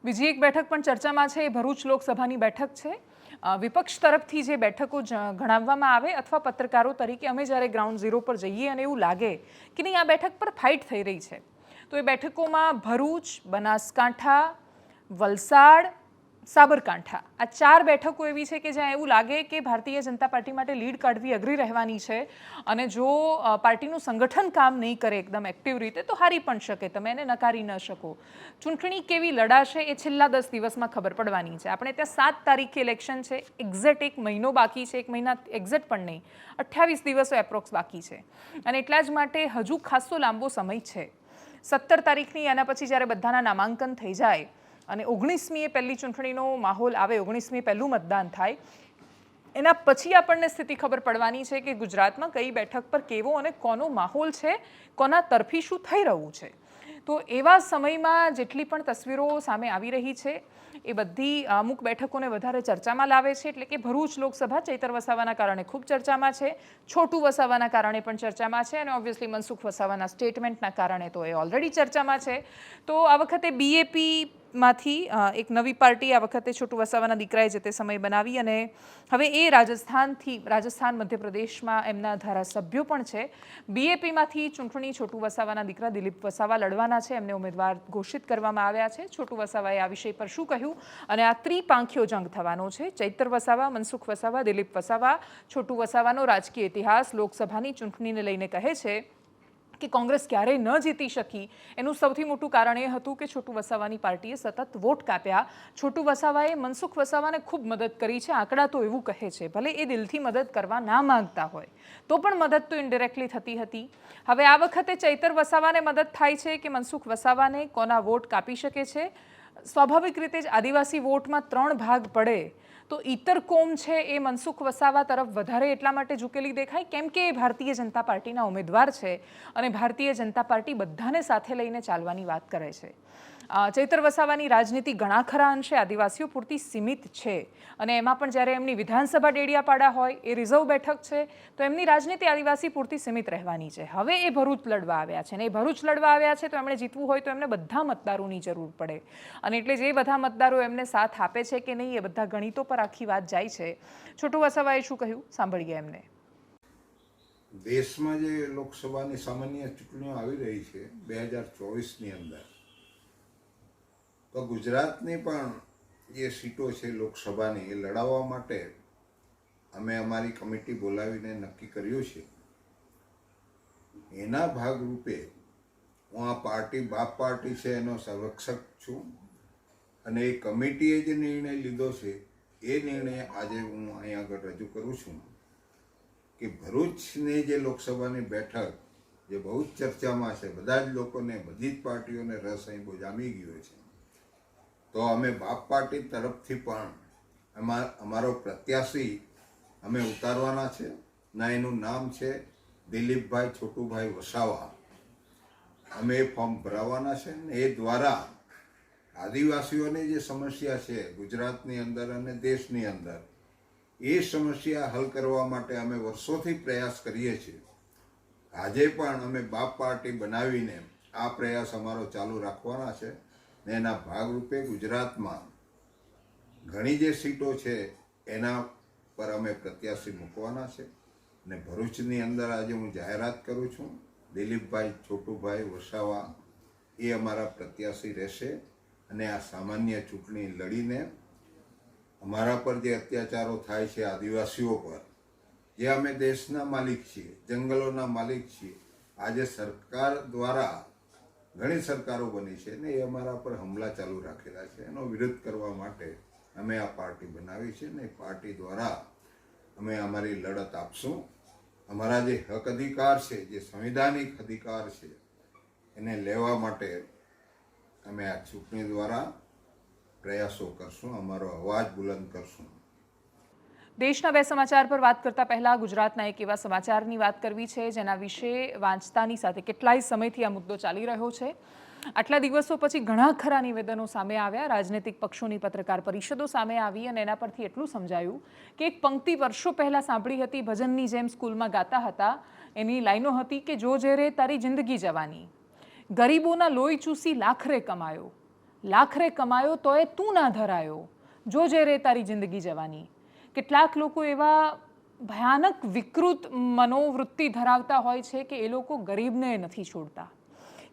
બીજી એક બેઠક પણ ચર્ચામાં છે, એ ભરૂચ લોકસભાની બેઠક છે. વિપક્ષ તરફથી જે બેઠકો ગણાવવામાં આવે અથવા પત્રકારો તરીકે અમે જ્યારે ગ્રાઉન્ડ ઝીરો પર જઈએ અને એવું લાગે કે નહીં આ બેઠક પર ફાઇટ થઈ રહી છે, તો એ બેઠકોમાં ભરૂચ, બનાસકાંઠા, વલસાડ, સાબરકાંઠા આ 4 બેઠકો એવી છે કે જ્યાં એવું લાગે કે ભારતીય જનતા પાર્ટી માટે લીડ કાઢવી અઘરી રહેવાની છે અને જો પાર્ટીનું સંગઠન કામ નહીં કરે એકદમ એક્ટિવ રીતે તો હારી પણ શકે, તમે એને નકારી ન શકો. ચૂંટણી કેવી લડાશે એ છેલ્લા 10 દિવસમાં ખબર પડવાની છે. આપણે ત્યાં 7 તારીખે ઇલેક્શન છે, એક્ઝેક્ટ 1 મહિનો બાકી છે, 1 મહિના એક્ઝેક્ટ પણ નહીં, 28 દિવસો એપ્રોક્સ બાકી છે અને એટલા જ માટે હજુ ખાસો લાંબો સમય છે. 17 તારીખની એના પછી જ્યારે બધાના નામાંકન થઈ જાય અને 19મીએ પહેલી ચૂંટણીનો માહોલ આવે, 19મીએ પહેલું મતદાન થાય, એના પછી આપણને સ્થિતિ ખબર પડવાની છે કે ગુજરાતમાં કઈ બેઠક પર કેવો અને કોનો માહોલ છે, કોના તરફી શું થઈ રહ્યું છે. તો એવા સમયમાં જેટલી પણ તસવીરો સામે આવી રહી છે એ બધી અમુક બેઠકોને વધારે ચર્ચામાં લાવે છે. એટલે કે ભરૂચ લોકસભા ચૈતર વસાવાના કારણે ખૂબ ચર્ચામાં છે, છોટુ વસાવાના કારણે પણ ચર્ચામાં છે અને ઓબ્વિયસલી મનસુખ વસાવાના સ્ટેટમેન્ટના કારણે તો એ ઓલરેડી ચર્ચામાં છે. તો આ વખતે BAPમાંથી એક નવી પાર્ટી આ વખતે છોટુ વસાવાના દીકરાએ જે તે સમય બનાવી અને હવે એ રાજસ્થાન મધ્યપ્રદેશમાં એમના ધારાસભ્યો પણ છે. BAPમાંથી ચૂંટણી છોટુ વસાવાના દીકરા દિલીપ વસાવા લડવાના છે, એમને ઉમેદવાર ઘોષિત કરવામાં આવ્યા છે. છોટુ વસાવાએ આ વિષય પર શું કહ્યું અને આ ત્રિપાંખીયો જંગ થવાનો છે. ચૈતર વસાવા, મનસુખ વસાવા, દિલીપ વસાવા. છોટુ વસાવાનો રાજકીય ઇતિહાસ લોકસભાની ચૂંટણીને લઈને કહે છે કે કોંગ્રેસ ક્યારેય ન જીતી શકી એનું સૌથી મોટું કારણ એ હતું કે છોટુ વસાવાની પાર્ટીએ સતત વોટ કાપ્યા. છોટુ વસાવાએ મનસુખ વસાવાને ખૂબ મદદ કરી છે, આંકડા તો એવું કહે છે. ભલે એ દિલથી મદદ કરવા ના માંગતા હોય તો પણ મદદ તો ઇનડિરેક્ટલી થતી હતી. હવે આ વખતે ચૈતર વસાવાને મદદ થાય છે કે મનસુખ વસાવાને કોના વોટ કાપી શકે છે. સ્વાભાવિક રીતે જ આદિવાસી વોટમાં 3 ભાગ પડે તો ઇતર કોમ છે એ મનસુખ વસાવા તરફ વધારે એટલા માટે ઝૂકેલી દેખાય કેમ કે એ ભારતીય જનતા પાર્ટીના ઉમેદવાર છે અને ભારતીય જનતા પાર્ટી બધાને સાથે લઈને ચાલવાની વાત કરે છે. ચૈતર વસાવાની રાજનીતિ ઘણા ખરા અંશે આદિવાસીઓ પૂરતી સીમિત છે અને એમાં પણ જ્યારે એમની વિધાનસભા ડેડિયાપાડા હોય, એ રિઝર્વ બેઠક છે, તો એમની રાજનીતિ આદિવાસી પૂરતી સીમિત રહેવાની છે. હવે એ ભરૂચ લડવા આવ્યા છે ને એ ભરૂચ લડવા આવ્યા છે તો એમણે જીતવું હોય તો એમને બધા મતદારોની જરૂર પડે અને એટલે જે બધા મતદારો એમને સાથ આપે છે કે નહીં એ બધા ગણિતો પર આખી વાત જાય છે. છોટુ વસાવાએ શું કહ્યું સાંભળીએ એમને. દેશમાં જે લોકસભાની સામાન્ય ચૂંટણીઓ આવી રહી છે 2024ની અંદર, તો ગુજરાતની પણ જે સીટો છે લોકસભાની એ લડાવવા માટે અમે અમારી કમિટી બોલાવીને નક્કી કર્યું છે. એના ભાગરૂપે હું આ પાર્ટી બાપ પાર્ટી છે એનો સંરક્ષક છું અને એ કમિટીએ જે નિર્ણય લીધો છે એ નિર્ણય આજે હું અહીં આગળ રજૂ કરું છું કે ભરૂચની જે લોકસભાની બેઠક જે બહુ જ ચર્ચામાં છે, બધા જ લોકોને, બધી જ પાર્ટીઓને રસ અહીં બહુ જામી ગયો છે, તો અમે બાપ પાર્ટી તરફથી પણ અમારો પ્રત્યાશી અમે ઉતારવાના છે. ના એનું નામ છે દિલીપભાઈ છોટુભાઈ વસાવા. અમે એ ફોર્મ ભરાવવાના છે ને એ દ્વારા આદિવાસીઓની જે સમસ્યા છે ગુજરાતની અંદર અને દેશની અંદર, એ સમસ્યા હલ કરવા માટે અમે વર્ષોથી પ્રયાસ કરીએ છીએ. આજે પણ અમે બાપ પાર્ટી બનાવીને આ પ્રયાસ અમારો ચાલુ રાખવાના છે ને એના ભાગરૂપે ગુજરાતમાં ઘણી જે સીટો છે એના પર અમે પ્રત્યાશી મૂકવાના છે ને ભરૂચની અંદર આજે હું જાહેરાત કરું છું દિલીપભાઈ છોટુભાઈ વસાવા એ અમારા પ્રત્યાશી રહેશે અને આ સામાન્ય ચૂંટણી લડીને અમારા પર જે અત્યાચારો થાય છે આદિવાસીઓ પર, જે અમે દેશના માલિક છીએ, જંગલોના માલિક છીએ, આજે સરકાર દ્વારા ઘણી સરકારો બની છે ને એ અમારા પર હુમલા ચાલુ રાખેલા છે, એનો વિરોધ કરવા માટે અમે આ પાર્ટી બનાવી છે ને પાર્ટી દ્વારા અમે અમારી લડત આપશું અમારા જે હક અધિકાર છે, જે સંવિધાનિક અધિકાર છે, એને લેવા માટે અમે આ ચૂંટણી દ્વારા પ્રયાસો કરશું, અમારો અવાજ બુલંદ કરશું. દેશના બે સમાચાર પર વાત કરતા પહેલા ગુજરાતના એક એવા સમાચારની વાત કરવી છે જેના વિશે વાંચતાની સાથે કેટલાય સમયથી આ મુદ્દો ચાલી રહ્યો છે. આટલા દિવસો પછી ઘણા ખરા નિવેદનો સામે આવ્યા, રાજનૈતિક પક્ષોની પત્રકાર પરિષદો સામે આવી અને એના પરથી એટલું સમજાયું કે એક પંક્તિ વર્ષો પહેલાં સાંભળી હતી, ભજનની જેમ સ્કૂલમાં ગાતા હતા. એની લાઈનો હતી કે જો જે રે તારી જિંદગી જવાની, ગરીબોના લોહી ચૂસી લાખરે કમાયો તોય તું ના ધરાયો, જો જે રે તારી જિંદગી જવાની. કેટલાક લોકો એવા ભયાનક વિકૃત મનોવૃત્તિ ધરાવતા હોય છે કે એ લોકો ગરીબને નથી છોડતા.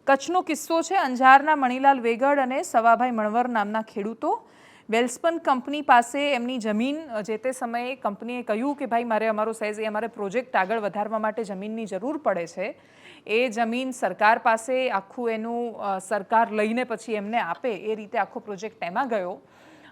કચ્છનો કિસ્સો છે. અંજારના મણીલાલ વેગડ અને સવાભાઈ મણવર નામના ખેડૂતો વેલ્સપન કંપની પાસે એમની જમીન, જે તે સમયે કંપનીએ કહ્યું કે ભાઈ અમારે પ્રોજેક્ટ આગળ વધારવા માટે જમીનની જરૂર પડે છે. એ જમીન સરકાર પાસે આખું એનું સરકાર લઈને પછી એમને આપે એ રીતે આખો પ્રોજેક્ટ એમાં ગયો.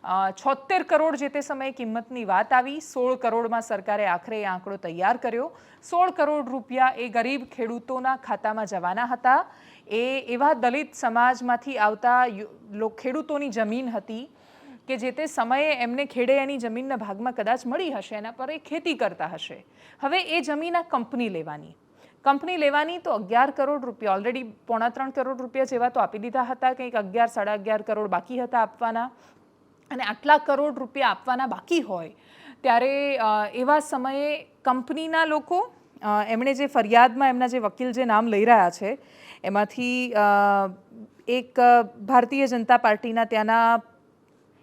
76 કરોડ જે તે સમયે કિંમતની વાત આવી. 16 કરોડમાં સરકારે આખરે એ આંકડો તૈયાર કર્યો. 16 કરોડ રૂપિયા એ ગરીબ ખેડૂતોના ખાતામાં જવાના હતા. એ એવા દલિત સમાજમાંથી આવતા ખેડૂતોની જમીન હતી કે જે તે સમયે એમને ખેડે એની જમીનના ભાગમાં કદાચ મળી હશે, એના પર એ ખેતી કરતા હશે. હવે એ જમીન આ કંપની લેવાની તો 11 કરોડ રૂપિયા, ઓલરેડી 3.25 કરોડ રૂપિયા જેવા તો આપી દીધા હતા, કંઈક 11-11.5 કરોડ બાકી હતા આપવાના. અને આટલા કરોડ રૂપિયા આપવાના બાકી હોય ત્યારે એવા સમયે કંપનીના લોકો, એમણે જે ફરિયાદમાં એમના જે વકીલ જે નામ લઈ રહ્યા છે એમાંથી એક ભારતીય જનતા પાર્ટીના ત્યાંના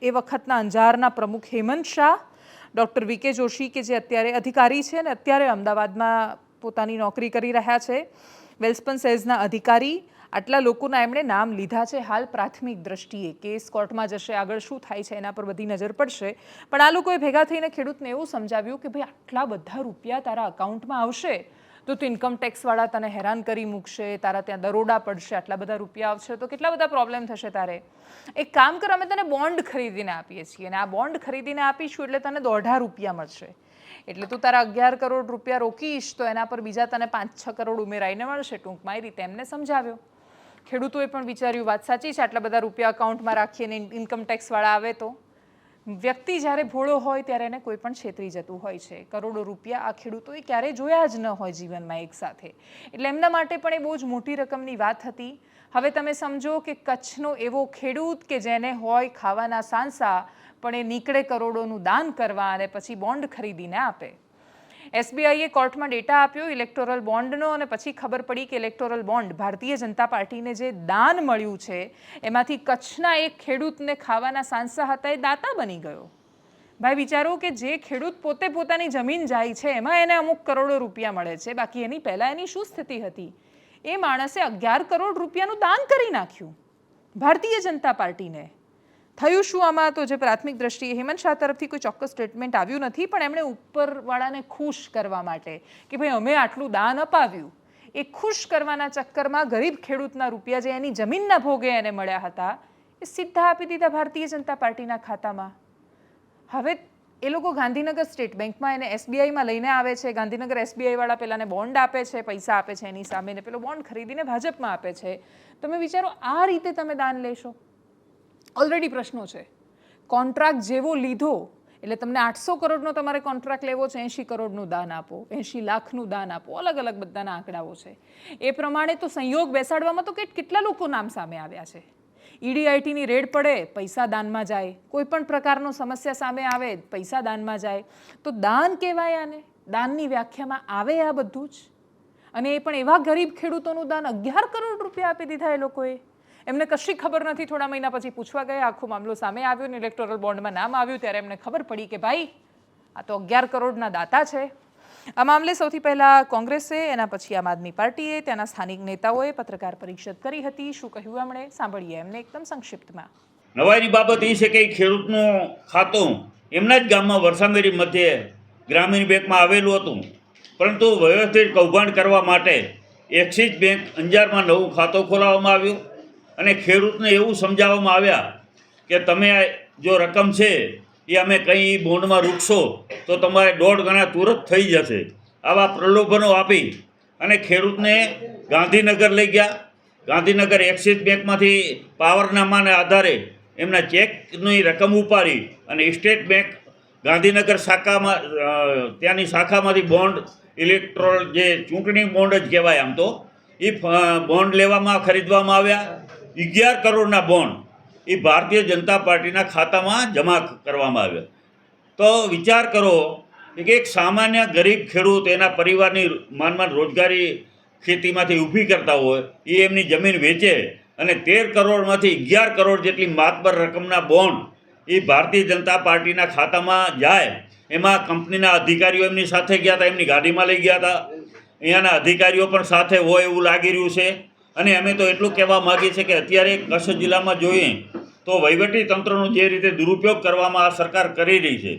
એ વખતના અંજારના પ્રમુખ હેમંત શાહ, ડૉક્ટર વી.કે. જોશી કે જે અત્યારે અધિકારી છે અને અત્યારે અમદાવાદમાં પોતાની નોકરી કરી રહ્યા છે, વેલ્સપન સેઝના અધિકારી, આટલા લોકોના એમણે નામ લીધા છે. હાલ પ્રાથમિક દ્રષ્ટિએ કેસ કોર્ટમાં જશે, આગળ શું થાય છે એના પર બધી નજર પડશે. પણ આ લોકોએ ભેગા થઈને ખેડૂતને એવું સમજાવ્યું કે ભાઈ આટલા બધા રૂપિયા તારા અકાઉન્ટમાં આવશે તો ઇન્કમ ટેક્સવાળા તને હેરાન કરી મૂકશે, તારા ત્યાં દરોડા પડશે, આટલા બધા રૂપિયા આવશે તો કેટલા બધા પ્રોબ્લેમ થશે તારે. એક કામ કર, અમે તને બોન્ડ ખરીદીને આપીએ છીએ અને આ બોન્ડ ખરીદીને આપીશું એટલે તને 1.5 રૂપિયા મળશે. એટલે તું તારા 11 કરોડ રૂપિયા રોકીશ તો એના પર બીજા તને 5-6 કરોડ ઉમેરાઈને મળશે. ટૂંકમાં એ રીતે એમને સમજાવ્યો. ખેડૂતોએ પણ વિચાર્યું વાત સાચી છે, આટલા બધા રૂપિયા અકાઉન્ટમાં રાખીને ઇન્કમ ટેક્સવાળા આવે તો. વ્યક્તિ જ્યારે ભોળો હોય ત્યારે એને કોઈ પણ છેતરી જતું હોય છે. કરોડો રૂપિયા આ ખેડૂતોએ ક્યારેય જોયા જ ન હોય જીવનમાં એકસાથે. એટલે એમના માટે પણ એ બહુ જ મોટી રકમની વાત હતી. હવે તમે સમજો કે કચ્છનો એવો ખેડૂત કે જેને હોય ખાવાના સાંસા પણ એ નીકળે કરોડોનું દાન કરવા અને પછી બોન્ડ ખરીદીને આપે. એસબીઆઈએ કોર્ટમાં ડેટા આપ્યો ઇલેક્ટોરલ બોન્ડનો અને પછી ખબર પડી કે ઇલેક્ટોરલ બોન્ડ ભારતીય જનતા પાર્ટીને જે દાન મળ્યું છે એમાંથી કચ્છના એક ખેડૂતને ખાવાના સાંસા હતા એ દાતા બની ગયો. ભાઈ વિચારો કે જે ખેડૂત પોતે પોતાની જમીન જાય છે એમાં એને અમુક કરોડો રૂપિયા મળે છે, બાકી એની પહેલાં એની શું સ્થિતિ હતી? એ માણસે 11 કરોડ રૂપિયાનું દાન કરી નાખ્યું ભારતીય જનતા પાર્ટીને. થયું શું આમાં? તો જે પ્રાથમિક દ્રષ્ટિએ હેમંત શાહ તરફથી કોઈ ચોક્કસ સ્ટેટમેન્ટ આવ્યું નથી, પણ એમણે ઉપરવાળાને ખુશ કરવા માટે કે ભાઈ અમે આટલું દાન અપાવ્યું, એ ખુશ કરવાના ચક્કરમાં ગરીબ ખેડૂતના રૂપિયા જે એની જમીનના ભોગે એને મળ્યા હતા એ સીધા આપી દીધા ભારતીય જનતા પાર્ટીના ખાતામાં. હવે એ લોકો ગાંધીનગર સ્ટેટ બેંકમાં એને એસબીઆઈમાં લઈને આવે છે. ગાંધીનગર એસબીઆઈવાળા પેલાને બોન્ડ આપે છે, પૈસા આપે છે, એની સામે ને પેલો બોન્ડ ખરીદીને ભાજપમાં આપે છે. તમે વિચારો આ રીતે તમે દાન લેશો? ઓલરેડી પ્રશ્નો છે. કોન્ટ્રાક્ટ જેવો લીધો એટલે તમને 800 કરોડનો તમારે કોન્ટ્રાક્ટ લેવો છે, 80 કરોડનું દાન આપો, 80 લાખનું દાન આપો, અલગ અલગ બધાના આંકડાઓ છે. એ પ્રમાણે તો સંયોગ બેસાડવામાં તો કેટલા લોકો નામ સામે આવ્યા છે. ઈડીઆઈટીની રેડ પડે, પૈસા દાનમાં જાય. કોઈ પણ પ્રકારનો સમસ્યા સામે આવે, પૈસા દાનમાં જાય. તો દાન કહેવાય આને? દાનની વ્યાખ્યામાં આવે આ બધું જ? અને એ પણ એવા ગરીબ ખેડૂતોનું દાન 11 કરોડ રૂપિયા આપી દીધા એ લોકોએ. એમને કશી ખબર નથી. થોડા મહિના પછી પૂછવા ગયા, આખો મામલો સામે આવ્યો ને ઇલેક્ટોરલ બોન્ડમાં નામ આવ્યું ત્યારે એમને ખબર પડી કે ભાઈ આ તો 11 કરોડના દાતા છે. આ મામલે સૌથી પહેલા કોંગ્રેસે, એના પછી આમ આદમી પાર્ટીએ, ત્યાંના સ્થાનિક નેતાઓએ પત્રકાર પરિષદ કરી હતી. શું કહ્યું એમણે સાંભળીએ એમને એકદમ સંક્ષિપ્તમાં. નવાઈની બાબત એ છે કે ખેડૂતનું ખાતું એમના જ ગામમાં વરસામેરી મધ્યે ગ્રામીણ બેંકમાં આવેલું હતું, પરંતુ વ્યવસ્થિત કૌભાંડ કરવા માટે એક્સિસ બેંક અંજારમાં નવું ખાતું ખોલાવવામાં આવ્યું અને ખેડૂતને એવું સમજાવવામાં આવ્યા કે તમે જો રકમ છે એ અમે કંઈ બોન્ડમાં રૂકશો તો તમારે 1.5 ગણા તુરંત થઈ જશે. આવા પ્રલોભનો આપી અને ખેડૂતને ગાંધીનગર લઈ ગયા. ગાંધીનગર એક્સિસ બેંકમાંથી પાવરનામાના આધારે એમના ચેકની રકમ ઉપાડી અને સ્ટેટ બેંક ગાંધીનગર શાખામાં ત્યાંની શાખામાંથી બોન્ડ ઇલેક્ટ્રોલ જે ચૂંટણી બોન્ડ જ કહેવાય આમ તો એ બોન્ડ લેવામાં ખરીદવામાં આવ્યા. 11 કરોડના બોન્ડ એ ભારતીય જનતા પાર્ટીના ખાતામાં જમા કરવામાં આવ્યા. તો વિચાર કરો કે એક સામાન્ય ગરીબ ખેડૂત એના પરિવારની માન રોજગારી ખેતીમાંથી ઊભી કરતા હોય એ એમની જમીન વેચે અને 13 કરોડમાંથી 11 કરોડ જેટલી માતબર રકમના બોન્ડ એ ભારતીય જનતા પાર્ટીના ખાતામાં જાય. એમાં કંપનીના અધિકારીઓ એમની સાથે ગયા હતા, એમની ગાડીમાં લઈ ગયા હતા. અહીંયાના અધિકારીઓ પણ સાથે હોય એવું લાગી રહ્યું છે. અને અમે તો એટલું કહેવા માગીએ છીએ કે અત્યારે કચ્છ જિલ્લામાં જોઈએ તો વહીવટી તંત્રનો જે રીતે દુરુપયોગ કરવામાં આ સરકાર કરી રહી છે.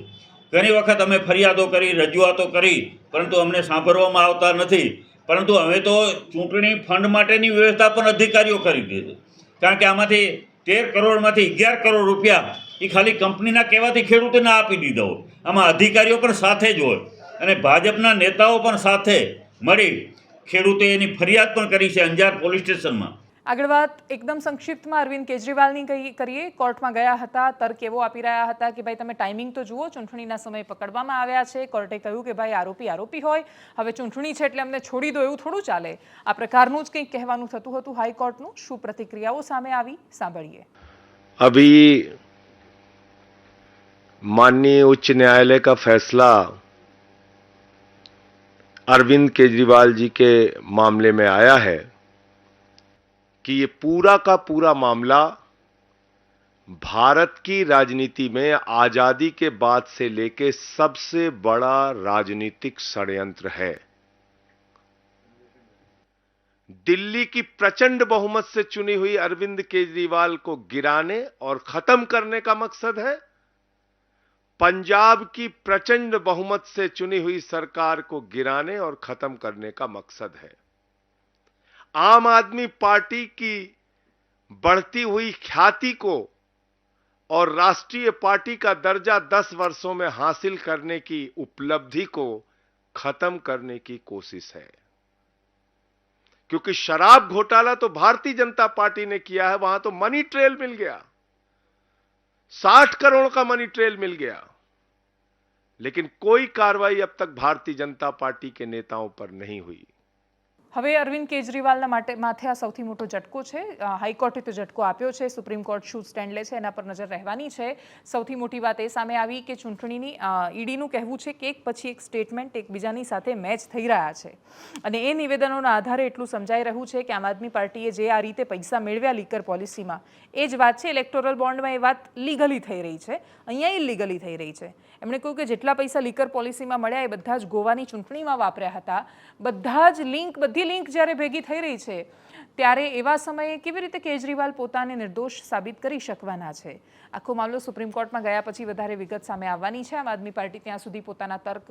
ઘણી વખત અમે ફરિયાદો કરી, રજૂઆતો કરી, પરંતુ અમને સાંભળવામાં આવતા નથી. પરંતુ હવે તો ચૂંટણી ફંડ માટેની વ્યવસ્થા પણ અધિકારીઓ કરી દે છે. કારણ કે આમાંથી 13 કરોડમાંથી 11 કરોડ રૂપિયા એ ખાલી કંપનીના કહેવાથી ખેડૂતોને આપી દીધા હોય. આમાં અધિકારીઓ પણ સાથે જ હોય અને ભાજપના નેતાઓ પણ સાથે મળી ખેડૂતે એની ફરિયાદ પણ કરી છે અંજાર પોલીસ સ્ટેશનમાં. આગળ વાત એકદમ સંક્ષિપ્તમાં અરવિંદ કેજરીવાલની કરીએ. કોર્ટમાં ગયા હતા, તર્ક એવો આપી રહ્યા હતા કે ભાઈ તમે ટાઈમિંગ તો જુઓ, ચૂંટણીના સમયે પકડવામાં આવ્યા છે. કોર્ટે કહ્યું કે ભાઈ આરોપી હોય, હવે ચૂંટણી છે એટલે અમને છોડી દો, એવું થોડું ચાલે. આ પ્રકારનું જ કંઈક કહેવાનું થતું હતું હાઈકોર્ટનું. શું પ્રતિક્રિયાઓ સામે આવી, સાંભળીએ. अभी माननीय उच्च न्यायालय का फैसला अरविंद केजरीवाल जी के मामले में आया है कि ये पूरा का पूरा मामला भारत की राजनीति में आजादी के बाद से लेके सबसे बड़ा राजनीतिक षड्यंत्र है. दिल्ली की प्रचंड बहुमत से चुनी हुई अरविंद केजरीवाल को गिराने और खत्म करने का मकसद है. पंजाब की प्रचंड बहुमत से चुनी हुई सरकार को गिराने और खत्म करने का मकसद है. आम आदमी पार्टी की बढ़ती हुई ख्याति को और राष्ट्रीय पार्टी का दर्जा 10 वर्षों में हासिल करने की उपलब्धि को खत्म करने की कोशिश है. क्योंकि शराब घोटाला तो भारतीय जनता पार्टी ने किया है, वहां तो मनी ट्रेल मिल गया, 60 करोड़ का मनी ट्रेल मिल गया, लेकिन कोई कार्रवाई अब तक भारतीय जनता पार्टी के नेताओं पर नहीं हुई. હવે અરવિંદ કેજરીવાલના માથે આ સૌથી મોટો ઝટકો છે. હાઈકોર્ટે તો ઝટકો આપ્યો છે, સુપ્રીમ કોર્ટ શું સ્ટેન્ડ લે છે એના પર નજર રહેવાની છે. સૌથી મોટી વાત એ સામે આવી કે ચૂંટણીની ઈડીનું કહેવું છે કે એક પછી એક સ્ટેટમેન્ટ એકબીજાની સાથે મેચ થઈ રહ્યા છે અને એ નિવેદનોના આધારે એટલું સમજાઈ રહ્યું છે કે આમ આદમી પાર્ટીએ જે આ રીતે પૈસા મેળવ્યા લીકર પોલિસીમાં, એ જ વાત છે. ઇલેક્ટોરલ બોન્ડમાં એ વાત લીગલી થઈ રહી છે, અહીંયા ઇલીગલી થઈ રહી છે. એમણે કહ્યું કે જેટલા પૈસા લીકર પોલિસીમાં મળ્યા એ બધા જ ગોવાની ચૂંટણીમાં વાપર્યા હતા. બધા જ બધી લિંક જ્યારે ભેગી થઈ રહી છે ત્યારે એવા સમયે કેવી રીતે કેજરીવાલ પોતાને નિર્દોષ સાબિત કરી શકવાના છે? આખો મામલો સુપ્રીમ કોર્ટમાં ગયા પછી વધારે વિગત સામે આવવાની છે. આમ આદમી પાર્ટી ત્યાં સુધી પોતાના તર્ક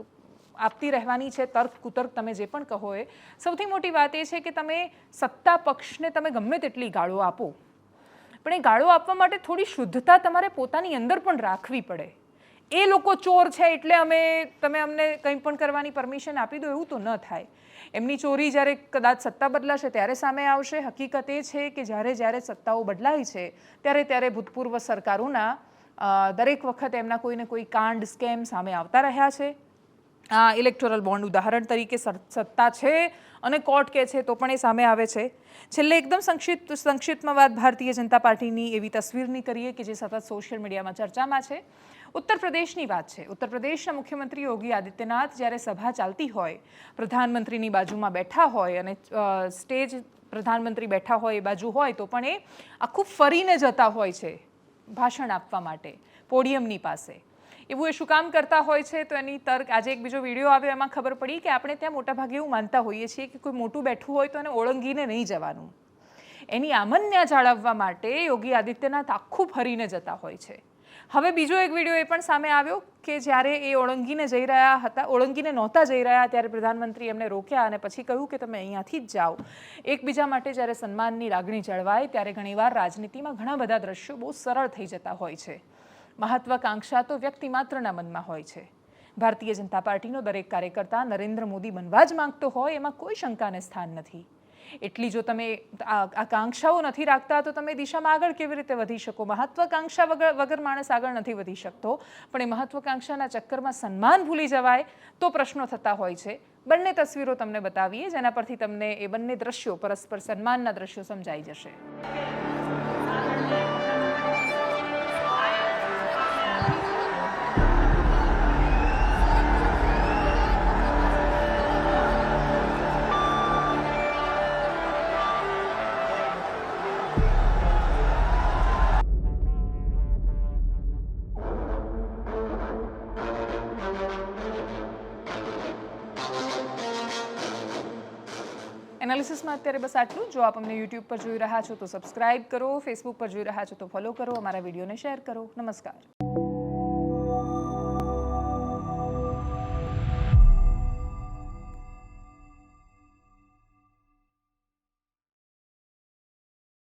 આપતી રહેવાની છે. તર્ક કુતર્ક તમે જે પણ કહો એ. સૌથી મોટી વાત એ છે કે તમે સત્તા પક્ષને તમે ગમે તેટલી ગાળો આપો, પણ એ ગાળો આપવા માટે થોડી શુદ્ધતા તમારે પોતાની અંદર પણ રાખવી પડે. એ લોકો ચોર છે એટલે તમે અમને કંઈ પણ કરવાની પરમિશન આપી દો, એવું તો ન થાય. એમની ચોરી જ્યારે કદાચ સત્તા બદલાશે ત્યારે સામે આવશે. હકીકત એ છે કે જ્યારે સત્તાઓ બદલાય છે ત્યારે ભૂતપૂર્વ સરકારોના દરેક વખતે એમના કોઈને કોઈ કાંડ, સ્કેમ સામે આવતા રહ્યા છે. આ ઇલેક્ટોરલ બોન્ડ ઉદાહરણ તરીકે સત્તા છે અને કોર્ટ કહે છે તો પણ એ સામે આવે છે. છેલ્લે એકદમ સંક્ષિપ્તમાં વાત ભારતીય જનતા પાર્ટીની એવી તસવીરની કરીએ કે જે સતત સોશિયલ મીડિયામાં ચર્ચામાં છે. ઉત્તર પ્રદેશની વાત છે. ઉત્તર પ્રદેશના મુખ્યમંત્રી યોગી આદિત્યનાથ જ્યારે સભા ચાલતી હોય, પ્રધાનમંત્રીની બાજુમાં બેઠા હોય અને સ્ટેજ પ્રધાનમંત્રી બેઠા હોય એ બાજુ હોય તો પણ એ આખું ફરીને જતા હોય છે ભાષણ આપવા માટે પોડિયમની પાસે. એવું એ શું કામ કરતા હોય છે તો એની તર્ક આજે એક બીજો વિડીયો આવ્યો, એમાં ખબર પડી કે આપણે ત્યાં મોટાભાગે એવું માનતા હોઈએ છીએ કે કોઈ મોટું બેઠું હોય તો એને ઓળંગીને નહીં જવાનું. એની આમન્યા જાળવવા માટે યોગી આદિત્યનાથ આખું ફરીને જતા હોય છે. હવે બીજો એક વિડીયો એ પણ સામે આવ્યો કે જ્યારે એ ઓળંગીને નહોતા જઈ રહ્યા ત્યારે પ્રધાનમંત્રી એમને રોક્યા અને પછી કહ્યું કે તમે અહીંયાથી જ જાઓ. એકબીજા માટે જ્યારે સન્માનની લાગણી જળવાય ત્યારે ઘણીવાર રાજનીતિમાં ઘણા બધા દ્રશ્યો બહુ સરળ થઈ જતા હોય છે. મહત્વાકાંક્ષા તો વ્યક્તિ માત્રના મનમાં હોય છે. ભારતીય જનતા પાર્ટીનો દરેક કાર્યકર્તા નરેન્દ્ર મોદી બનવા જ માંગતો હોય એમાં કોઈ શંકાને સ્થાન નથી. એટલી જો તમે આકાંક્ષાઓ નથી રાખતા તો તમે દિશામાં આગળ કેવી રીતે વધી શકો? મહત્વાકાંક્ષા વગર માણસ આગળ નથી વધી શકતો, પણ એ મહત્વાકાંક્ષાના ચક્કરમાં સન્માન ભૂલી જવાય તો પ્રશ્નો થતા હોય છે. બંને તસવીરો તમને બતાવીએ જેના પરથી તમને એ બંને દ્રશ્યો, પરસ્પર સન્માનના દ્રશ્યો સમજાઈ જશે. એનાલિસિસમાં અત્યારે બસ આટલું. જો આપ અમને યુટ્યુબ પર જોઈ રહ્યા છો તો સબસ્ક્રાઇબ કરો, ફેસબુક પર જોઈ રહ્યા છો તો ફોલો કરો, અમારા વિડીયોને શેર કરો. નમસ્કાર.